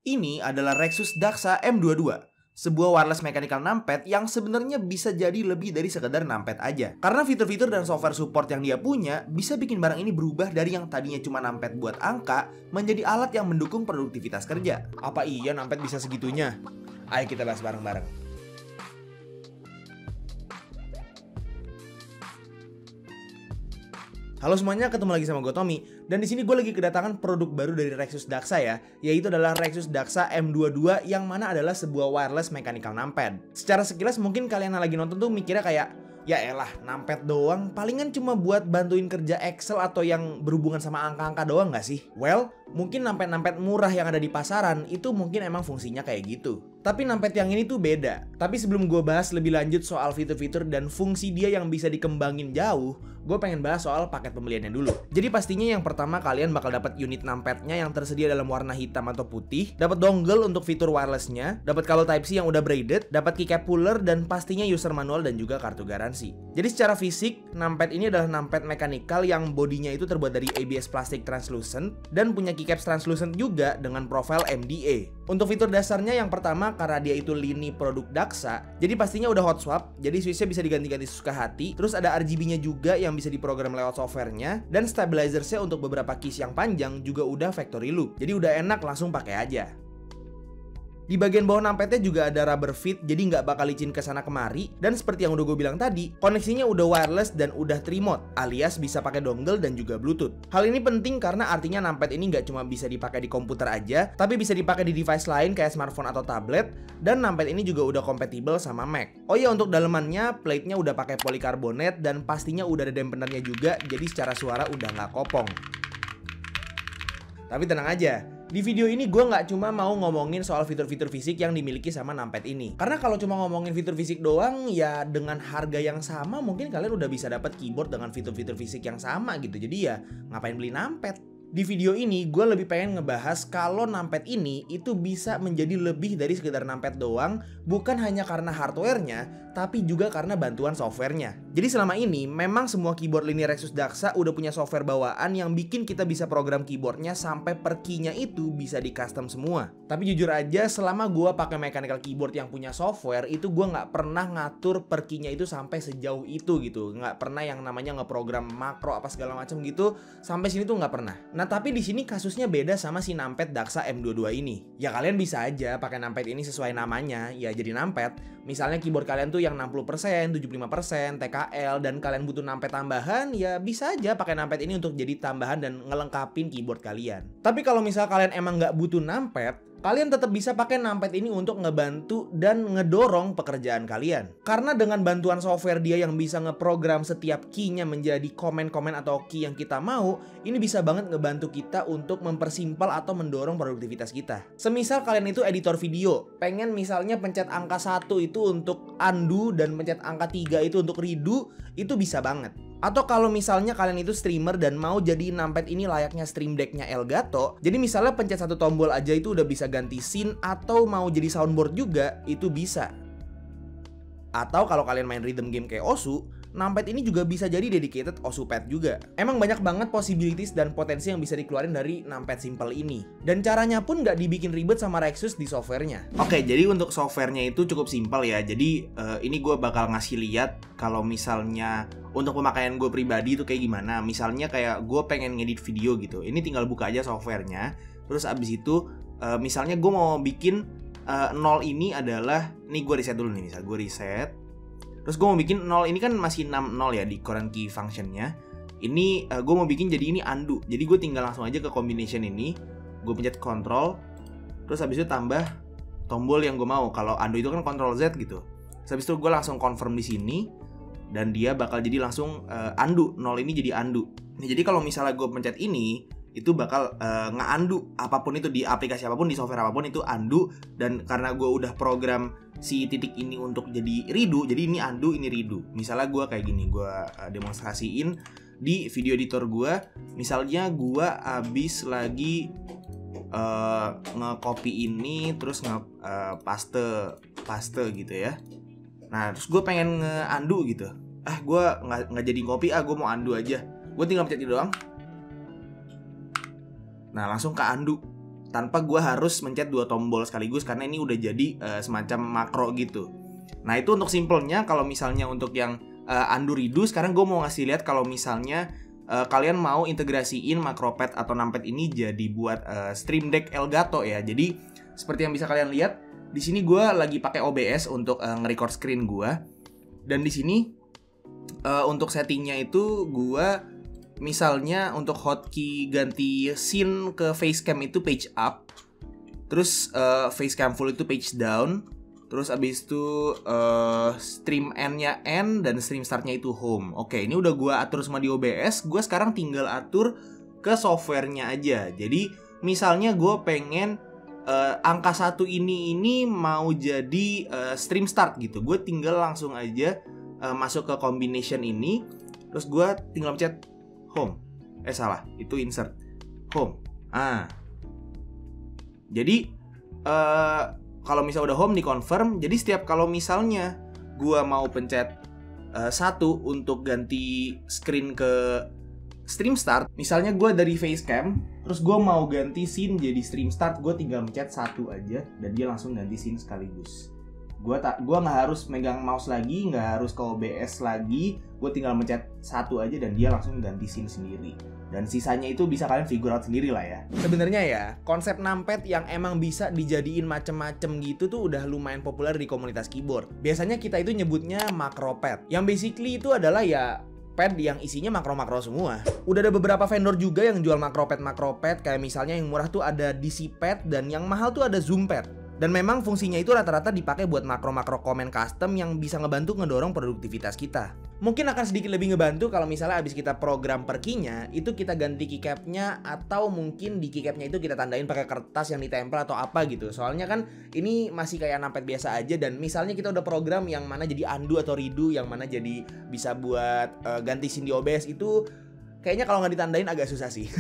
Ini adalah Rexus Daxa M22, sebuah wireless mechanical numpad yang sebenarnya bisa jadi lebih dari sekedar numpad aja. Karena fitur-fitur dan software support yang dia punya bisa bikin barang ini berubah dari yang tadinya cuma numpad buat angka menjadi alat yang mendukung produktivitas kerja. Apa iya numpad bisa segitunya? Ayo kita bahas bareng-bareng. Halo semuanya, ketemu lagi sama gue Tommy. Dan di sini gue lagi kedatangan produk baru dari Rexus Daxa ya, yaitu adalah Rexus Daxa M22 yang mana adalah sebuah wireless mechanical numpad. Secara sekilas mungkin kalian yang lagi nonton tuh mikirnya kayak, ya elah, numpad doang, palingan cuma buat bantuin kerja Excel atau yang berhubungan sama angka-angka doang gak sih? Well, mungkin numpad-numpad murah yang ada di pasaran itu mungkin emang fungsinya kayak gitu. Tapi numpad yang ini tuh beda. Tapi sebelum gue bahas lebih lanjut soal fitur-fitur dan fungsi dia yang bisa dikembangin jauh, gue pengen bahas soal paket pembeliannya dulu. Jadi pastinya yang pertama kalian bakal dapat unit numpadnya yang tersedia dalam warna hitam atau putih, dapat dongle untuk fitur wirelessnya, dapat kabel Type-C yang udah braided, dapat keycap puller, dan pastinya user manual dan juga kartu garansi. Jadi secara fisik, numpad ini adalah numpad mechanical yang bodinya itu terbuat dari ABS plastik translucent dan punya keycaps translucent juga dengan profil MDA. Untuk fitur dasarnya yang pertama, karena dia itu lini produk Daxa, jadi pastinya udah hot swap, jadi switchnya bisa diganti-ganti sesuka hati. Terus ada RGB-nya juga yang bisa diprogram lewat softwarenya, dan stabilizersnya untuk beberapa keys yang panjang juga udah factory loop, jadi udah enak langsung pakai aja. Di bagian bawah numpadnya juga ada rubber fit, jadi nggak bakal licin kesana kemari. Dan seperti yang udah gue bilang tadi, koneksinya udah wireless dan udah 3 mode, alias bisa pakai dongle dan juga bluetooth. Hal ini penting karena artinya numpad ini nggak cuma bisa dipakai di komputer aja, tapi bisa dipakai di device lain kayak smartphone atau tablet. Dan numpad ini juga udah kompatibel sama Mac. Oh iya, untuk dalemannya, plate-nya udah pakai polikarbonat dan pastinya udah ada dampenernya juga, jadi secara suara udah nggak kopong. Tapi tenang aja, di video ini gue nggak cuma mau ngomongin soal fitur-fitur fisik yang dimiliki sama numpad ini. Karena kalau cuma ngomongin fitur fisik doang, ya dengan harga yang sama mungkin kalian udah bisa dapat keyboard dengan fitur-fitur fisik yang sama gitu. Jadi ya ngapain beli numpad? Di video ini gue lebih pengen ngebahas kalau numpad ini itu bisa menjadi lebih dari sekedar numpad doang, bukan hanya karena hardware-nya, tapi juga karena bantuan software-nya. Jadi selama ini memang semua keyboard lini Rexus Daxa udah punya software bawaan yang bikin kita bisa program keyboardnya sampai per key-nya itu bisa di custom semua. Tapi jujur aja, selama gue pakai mechanical keyboard yang punya software, itu gue nggak pernah ngatur per key-nya itu sampai sejauh itu gitu. Nggak pernah yang namanya ngeprogram makro apa segala macam gitu, sampai sini tuh nggak pernah. Nah tapi di sini kasusnya beda sama si numpad Daxa M22 ini. Ya kalian bisa aja pakai numpad ini sesuai namanya, ya jadi numpad. Misalnya keyboard kalian tuh yang 60%, 75%, TKL, dan kalian butuh numpad tambahan, ya bisa aja pakai numpad ini untuk jadi tambahan dan ngelengkapin keyboard kalian. Tapi kalau misal kalian emang nggak butuh numpad, kalian tetap bisa pakai numpad ini untuk ngebantu dan ngedorong pekerjaan kalian. Karena dengan bantuan software dia yang bisa ngeprogram setiap key-nya menjadi komen-komen atau key yang kita mau, ini bisa banget ngebantu kita untuk mempersimpel atau mendorong produktivitas kita. Semisal kalian itu editor video, pengen misalnya pencet angka 1 itu untuk undo dan pencet angka 3 itu untuk redo, itu bisa banget. Atau kalau misalnya kalian itu streamer dan mau jadi numpad ini layaknya Stream Deck-nya Elgato, jadi misalnya pencet satu tombol aja itu udah bisa ganti scene, atau mau jadi soundboard juga, itu bisa. Atau kalau kalian main rhythm game kayak Osu, numpad ini juga bisa jadi dedicated Osu Pad juga. Emang banyak banget possibilities dan potensi yang bisa dikeluarin dari numpad simple ini. Dan caranya pun nggak dibikin ribet sama Rexus di softwarenya. Oke, jadi untuk softwarenya itu cukup simple ya. Jadi ini gue bakal ngasih lihat kalau misalnya untuk pemakaian gue pribadi itu kayak gimana. Misalnya kayak gue pengen ngedit video gitu. Ini tinggal buka aja softwarenya. Terus abis itu misalnya gue mau bikin 0 ini adalah, nih gue reset dulu nih, misal gue reset. Terus gue mau bikin 0 ini kan masih 60 ya di current key functionnya. Ini gue mau bikin jadi ini undo. Jadi gue tinggal langsung aja ke combination ini. Gue pencet control. Terus habis itu tambah tombol yang gue mau. Kalau undo itu kan control Z gitu. Terus habis itu gue langsung confirm di sini. Dan dia bakal jadi langsung undo. 0 ini jadi undo. Nah, jadi kalau misalnya gue pencet ini, itu bakal nge-undo apapun itu di aplikasi apapun, di software apapun itu undo. Dan karena gue udah program si titik ini untuk jadi redo, jadi ini undo, ini redo. Misalnya gue kayak gini, gue demonstrasiin di video editor gue. Misalnya gue abis lagi nge-copy ini, terus nge-paste gitu ya. Nah terus gue pengen nge-undo gitu. Gue nggak jadi copy, gue mau undo aja. Gue tinggal pencet itu doang. Nah langsung ke undo. tanpa gue harus mencet 2 tombol sekaligus karena ini udah jadi semacam makro gitu. Nah itu untuk simpelnya. Kalau misalnya untuk yang undo redo, sekarang gue mau ngasih lihat kalau misalnya kalian mau integrasiin Macropad atau numpad ini jadi buat Stream Deck Elgato ya. Jadi seperti yang bisa kalian lihat di sini gue lagi pakai OBS untuk nge-record screen gue. Dan di sini untuk settingnya itu gue misalnya untuk hotkey ganti scene ke facecam itu page up, terus facecam full itu page down, terus abis itu stream end-nya end dan stream start-nya itu home. Oke, ini udah gue atur semua di OBS. Gue sekarang tinggal atur ke software-nya aja. Jadi misalnya gue pengen angka 1 ini mau jadi stream start gitu, gue tinggal langsung aja masuk ke combination ini, terus gue tinggal pencet home. Salah, itu insert home. Jadi kalau misalnya udah home di confirm, jadi setiap kalau misalnya gua mau pencet 1 untuk ganti screen ke stream start, misalnya gua dari facecam, terus gua mau ganti scene jadi stream start, gua tinggal pencet 1 aja dan dia langsung ganti scene sekaligus. Gua nggak harus megang mouse lagi, nggak harus ke OBS lagi, gue tinggal mencet 1 aja dan dia langsung ganti scene sendiri. Dan sisanya itu bisa kalian figure out sendiri lah ya. Sebenarnya ya, konsep numpad yang emang bisa dijadiin macem-macem gitu tuh udah lumayan populer di komunitas keyboard. Biasanya kita itu nyebutnya Macropad, yang basically itu adalah ya pad yang isinya makro-makro semua. Udah ada beberapa vendor juga yang jual Macropad, kayak misalnya yang murah tuh ada DC Pad dan yang mahal tuh ada Zoom Pad. Dan memang fungsinya itu rata-rata dipakai buat makro-makro komen custom yang bisa ngebantu ngedorong produktivitas kita. Mungkin akan sedikit lebih ngebantu kalau misalnya abis kita program per key-nya, itu kita ganti keycap-nya, atau mungkin di keycap-nya itu kita tandain pakai kertas yang ditempel atau apa gitu. Soalnya kan ini masih kayak numpad biasa aja, dan misalnya kita udah program yang mana jadi undo atau redo, yang mana jadi bisa buat ganti scene di OBS itu kayaknya kalau nggak ditandain agak susah sih.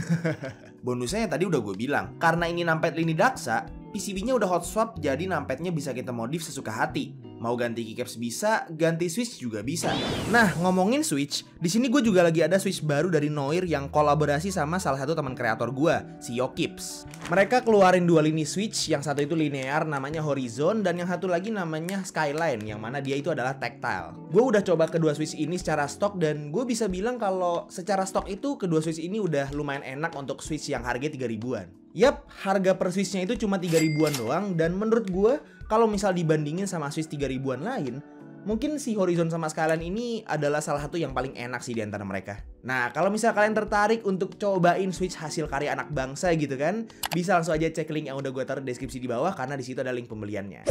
Bonusnya yang tadi udah gue bilang, karena ini numpad lini daksa, PCB-nya udah hot swap, jadi numpadnya bisa kita modif sesuka hati. Mau ganti keycaps bisa, ganti switch juga bisa. Nah, ngomongin switch, di sini gue juga lagi ada switch baru dari Noir yang kolaborasi sama salah satu teman kreator gue, si Yokips. Mereka keluarin 2 lini switch, yang satu itu linear namanya Horizon, dan yang satu lagi namanya Skyline, yang mana dia itu adalah tactile. Gue udah coba kedua switch ini secara stok, dan gue bisa bilang kalau secara stok itu kedua switch ini udah lumayan enak untuk switch yang harganya 3 ribuan. Yap, harga per switchnya itu cuma 3 ribuan doang, dan menurut gue kalau misal dibandingin sama switch 3 ribuan lain, mungkin si Horizon sama Skyline ini adalah salah satu yang paling enak sih di antara mereka. Nah, kalau misal kalian tertarik untuk cobain switch hasil karya anak bangsa gitu kan, bisa langsung aja cek link yang udah gue taruh di deskripsi di bawah karena di situ ada link pembeliannya.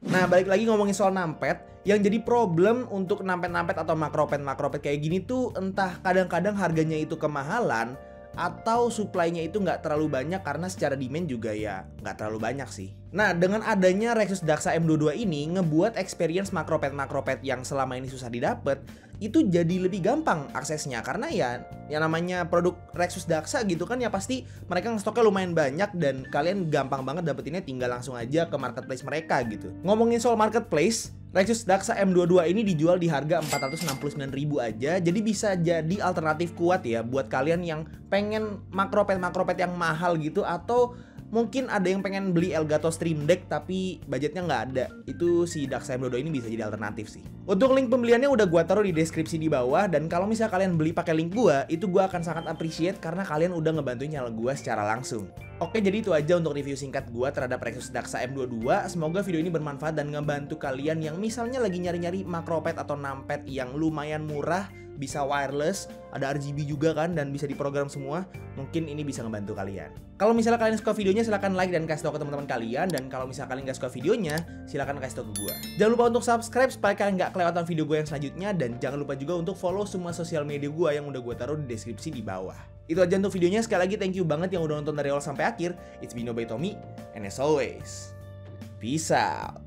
Nah, balik lagi ngomongin soal numpad, yang jadi problem untuk numpad atau Macropad kayak gini tuh entah kadang-kadang harganya itu kemahalan atau supply-nya itu nggak terlalu banyak karena secara demand juga ya nggak terlalu banyak sih. Nah, dengan adanya Rexus Daxa M22 ini ngebuat experience Macropad yang selama ini susah didapat itu jadi lebih gampang aksesnya, karena ya yang namanya produk Rexus Daxa gitu kan ya pasti mereka ngestoknya lumayan banyak dan kalian gampang banget dapetinnya tinggal langsung aja ke marketplace mereka gitu. Ngomongin soal marketplace, Rexus Daxa M22 ini dijual di harga 469.000 aja, jadi bisa jadi alternatif kuat ya buat kalian yang pengen Macropad yang mahal gitu, atau mungkin ada yang pengen beli Elgato Stream Deck tapi budgetnya nggak ada. Itu si Daxa M22 ini bisa jadi alternatif sih. Untuk link pembeliannya udah gua taruh di deskripsi di bawah, dan kalau misalnya kalian beli pakai link gua, itu gua akan sangat appreciate karena kalian udah ngebantuin channel gua secara langsung. Oke, jadi itu aja untuk review singkat gua terhadap Rexus Daxa M22. Semoga video ini bermanfaat dan ngebantu kalian yang misalnya lagi nyari-nyari Macropad atau numpad yang lumayan murah, bisa wireless, ada RGB juga kan, dan bisa diprogram semua. Mungkin ini bisa ngebantu kalian. Kalau misalnya kalian suka videonya, silahkan like dan kasih tau ke teman-teman kalian. Dan kalau misalnya kalian gak suka videonya, silahkan kasih tau ke gue. Jangan lupa untuk subscribe supaya kalian gak kelewatan video gue yang selanjutnya. Dan jangan lupa juga untuk follow semua sosial media gue yang udah gue taruh di deskripsi di bawah. Itu aja untuk videonya. Sekali lagi thank you banget yang udah nonton dari awal sampai akhir. It's been by Tommy, and as always, peace out.